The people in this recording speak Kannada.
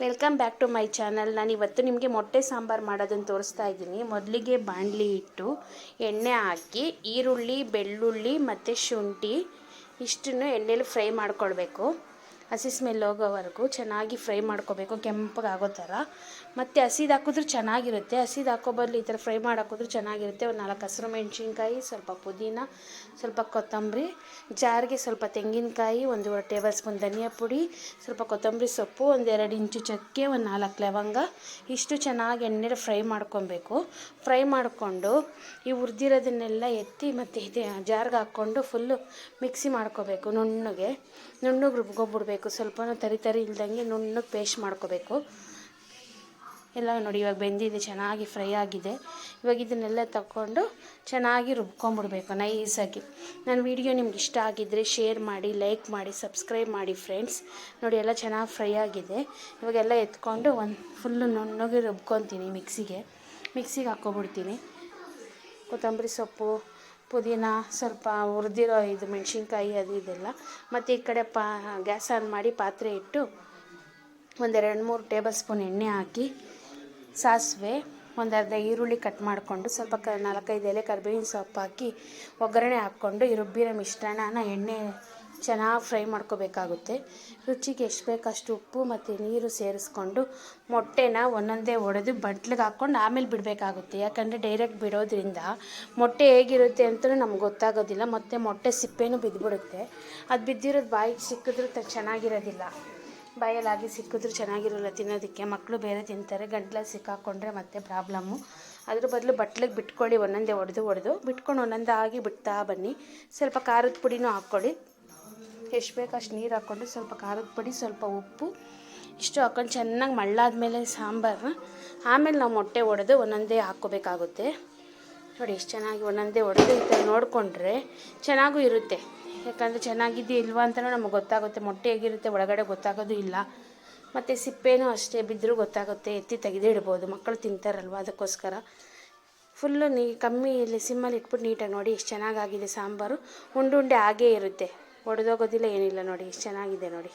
Welcome back to my channel. ನಾನು ಇವತ್ತು ನಿಮಗೆ ಮೊಟ್ಟೆ ಸಾಂಬಾರು ಮಾಡೋದನ್ನು ತೋರಿಸ್ತಾ ಇದ್ದೀನಿ. ಮೊದಲಿಗೆ ಬಾಣಲಿ ಇಟ್ಟು ಎಣ್ಣೆ ಹಾಕಿ ಈರುಳ್ಳಿ, ಬೆಳ್ಳುಳ್ಳಿ ಮತ್ತು ಶುಂಠಿ ಇಷ್ಟನ್ನು ಎಣ್ಣೆಲಿ ಫ್ರೈ ಮಾಡ್ಕೊಳ್ಬೇಕು. ಹಸಿ ಸ್ಮೆಲ್ ಹೋಗೋವರೆಗೂ ಚೆನ್ನಾಗಿ ಫ್ರೈ ಮಾಡ್ಕೋಬೇಕು, ಕೆಂಪಗೆ ಆಗೋ ಥರ. ಮತ್ತು ಹಸಿದು ಹಾಕಿದ್ರೂ ಚೆನ್ನಾಗಿರುತ್ತೆ, ಹಸಿದು ಹಾಕೋ ಬದಲು ಈ ಥರ ಫ್ರೈ ಮಾಡಿ ಹಾಕಿದ್ರೂ ಚೆನ್ನಾಗಿರುತ್ತೆ. ಒಂದು 4 ಹಸಿರು ಮೆಣಸಿನ್ಕಾಯಿ, ಸ್ವಲ್ಪ ಪುದೀನ, ಸ್ವಲ್ಪ ಕೊತ್ತಂಬರಿ, ಜಾರಿಗೆ ಸ್ವಲ್ಪ ತೆಂಗಿನಕಾಯಿ, 1 ಟೇಬಲ್ ಸ್ಪೂನ್ ಧನಿಯಾ ಪುಡಿ, ಸ್ವಲ್ಪ ಕೊತ್ತಂಬರಿ ಸೊಪ್ಪು, 1-2 ಇಂಚು ಚಕ್ಕೆ, 4 ಲವಂಗ, ಇಷ್ಟು ಚೆನ್ನಾಗಿ ಎಣ್ಣೆಲಿ ಫ್ರೈ ಮಾಡ್ಕೊಬೇಕು. ಫ್ರೈ ಮಾಡಿಕೊಂಡು ಈ ಹುರಿದಿರೋದನ್ನೆಲ್ಲ ಎತ್ತಿ ಮತ್ತು ಇದು ಜಾರ್ಗೆ ಹಾಕ್ಕೊಂಡು ಫುಲ್ಲು ಮಿಕ್ಸಿ ಮಾಡ್ಕೋಬೇಕು. ನುಣ್ಣಗೆ ರುಬ್ಕೊಬಿಡ್ಬೇಕು. ಸ್ವಲ್ಪ ತರಿ ಇಲ್ದಂಗೆ ನುಣ್ಣಗೆ ಪೇಸ್ಟ್ ಮಾಡ್ಕೋಬೇಕು. ಎಲ್ಲ ನೋಡಿ ಇವಾಗ ಬೆಂದಿದೆ, ಚೆನ್ನಾಗಿ ಫ್ರೈ ಆಗಿದೆ. ಇವಾಗ ಇದನ್ನೆಲ್ಲ ತಗೊಂಡು ಚೆನ್ನಾಗಿ ರುಬ್ಕೊಂಬಿಡ್ಬೇಕು ನೈಸಾಗಿ. ನನ್ನ ವಿಡಿಯೋ ನಿಮ್ಗೆ ಇಷ್ಟ ಆಗಿದ್ದರೆ ಶೇರ್ ಮಾಡಿ, ಲೈಕ್ ಮಾಡಿ, ಸಬ್ಸ್ಕ್ರೈಬ್ ಮಾಡಿ ಫ್ರೆಂಡ್ಸ್. ನೋಡಿ ಎಲ್ಲ ಚೆನ್ನಾಗಿ ಫ್ರೈ ಆಗಿದೆ. ಇವಾಗೆಲ್ಲ ಎತ್ಕೊಂಡು ಒಂದು ಫುಲ್ಲು ನುಣ್ಣಗೆ ರುಬ್ಕೊತೀನಿ. ಮಿಕ್ಸಿಗೆ ಹಾಕ್ಕೊಬಿಡ್ತೀನಿ. ಕೊತ್ತಂಬರಿ ಸೊಪ್ಪು, ಪುದೀನ, ಸ್ವಲ್ಪ ಹುರಿದಿರೋ ಇದು ಮೆಣಸಿನ್ಕಾಯಿ ಅದು ಇದೆಲ್ಲ. ಮತ್ತು ಈ ಕಡೆ ಗ್ಯಾಸ್ ಆನ್ ಮಾಡಿ ಪಾತ್ರೆ ಇಟ್ಟು 1-2-3 ಟೇಬಲ್ ಸ್ಪೂನ್ ಎಣ್ಣೆ ಹಾಕಿ, ಸಾಸಿವೆ, 1 ಈರುಳ್ಳಿ ಕಟ್ ಮಾಡಿಕೊಂಡು, ಸ್ವಲ್ಪ 4-5 ಎಲೆ ಕರಿಬೇವಿನ ಸೊಪ್ಪು ಹಾಕಿ ಒಗ್ಗರಣೆ ಹಾಕ್ಕೊಂಡು ಈ ರುಬ್ಬಿರೋ ಮಿಶ್ರಣನ ಎಣ್ಣೆ ಚೆನ್ನಾಗಿ ಫ್ರೈ ಮಾಡ್ಕೋಬೇಕಾಗುತ್ತೆ. ರುಚಿಗೆ ಎಷ್ಟು ಬೇಕು ಅಷ್ಟು ಉಪ್ಪು ಮತ್ತು ನೀರು ಸೇರಿಸ್ಕೊಂಡು ಮೊಟ್ಟೆನ ಒಂದೊಂದೇ ಒಡೆದು ಬಟ್ಲಿಗೆ ಹಾಕ್ಕೊಂಡು ಆಮೇಲೆ ಬಿಡಬೇಕಾಗುತ್ತೆ. ಯಾಕಂದರೆ ಡೈರೆಕ್ಟ್ ಬಿಡೋದ್ರಿಂದ ಮೊಟ್ಟೆ ಹೇಗಿರುತ್ತೆ ಅಂತಲೂ ನಮ್ಗೆ ಗೊತ್ತಾಗೋದಿಲ್ಲ. ಮತ್ತು ಮೊಟ್ಟೆ ಸಿಪ್ಪೆನೂ ಬಿದ್ದುಬಿಡುತ್ತೆ. ಅದು ಬಿದ್ದಿರೋದು ಬಾಯಿಗೆ ಸಿಕ್ಕಿದ್ರೂ ಚೆನ್ನಾಗಿರೋದಿಲ್ಲ. ಬಾಯಲ್ಲಾಗಿ ಸಿಕ್ಕಿದ್ರೂ ಚೆನ್ನಾಗಿರೋಲ್ಲ ತಿನ್ನೋದಕ್ಕೆ. ಮಕ್ಕಳು ಬೇರೆ ತಿಂತಾರೆ, ಗಂಟ್ಲಲ್ಲಿ ಸಿಕ್ಕಾಕೊಂಡ್ರೆ ಮತ್ತೆ ಪ್ರಾಬ್ಲಮ್ಮು. ಅದ್ರ ಬದಲು ಬಟ್ಲಿಗೆ ಬಿಟ್ಕೊಳ್ಳಿ, ಒಂದೊಂದೇ ಒಡೆದು ಬಿಟ್ಕೊಂಡು ಒಂದೊಂದಾಗಿ ಬಿಡ್ತಾ ಬನ್ನಿ. ಸ್ವಲ್ಪ ಖಾರದ ಪುಡಿನೂ ಹಾಕ್ಕೊಳ್ಳಿ. ಎಷ್ಟು ಬೇಕು ಅಷ್ಟು ನೀರು ಹಾಕ್ಕೊಂಡು ಸ್ವಲ್ಪ ಖಾರದ ಪುಡಿ, ಸ್ವಲ್ಪ ಉಪ್ಪು ಇಷ್ಟು ಹಾಕ್ಕೊಂಡು ಚೆನ್ನಾಗಿ ಮಳ್ಳಾದ್ಮೇಲೆ ಸಾಂಬಾರನ್ನ ಆಮೇಲೆ ನಾವು ಮೊಟ್ಟೆ ಒಡೆದು ಒಂದೊಂದೇ ಹಾಕ್ಕೋಬೇಕಾಗುತ್ತೆ. ನೋಡಿ ಎಷ್ಟು ಚೆನ್ನಾಗಿ ಒಂದೊಂದೇ ಒಡೆದು ಈ ಥರ ನೋಡಿಕೊಂಡ್ರೆ ಚೆನ್ನಾಗೂ ಇರುತ್ತೆ. ಯಾಕಂದರೆ ಚೆನ್ನಾಗಿದೆಯಾ ಇಲ್ವಾ ಅಂತಲೂ ನಮಗೆ ಗೊತ್ತಾಗುತ್ತೆ. ಮೊಟ್ಟೆ ಹೇಗಿರುತ್ತೆ ಒಳಗಡೆ ಗೊತ್ತಾಗೋದು ಇಲ್ಲ. ಮತ್ತು ಸಿಪ್ಪೆನೂ ಅಷ್ಟೇ ಬಿದ್ದರೂ ಗೊತ್ತಾಗುತ್ತೆ, ಎತ್ತಿ ತೆಗೆದೇ ಇಡ್ಬೋದು. ಮಕ್ಕಳು ತಿಂತಾರಲ್ವ, ಅದಕ್ಕೋಸ್ಕರ ಫುಲ್ಲು ಕಮ್ಮಿ ಸಿಮ್ಮಲ್ಲಿ ಇಟ್ಬಿಟ್ಟು ನೀಟಾಗಿ ನೋಡಿ ಎಷ್ಟು ಚೆನ್ನಾಗಾಗಿದೆ ಸಾಂಬಾರು. ಉಂಡೆ ಹಾಗೇ ಇರುತ್ತೆ, ಒಡೆದೋಗೋದಿಲ್ಲ ಏನಿಲ್ಲ. ನೋಡಿ ಎಷ್ಟು ಚೆನ್ನಾಗಿದೆ ನೋಡಿ.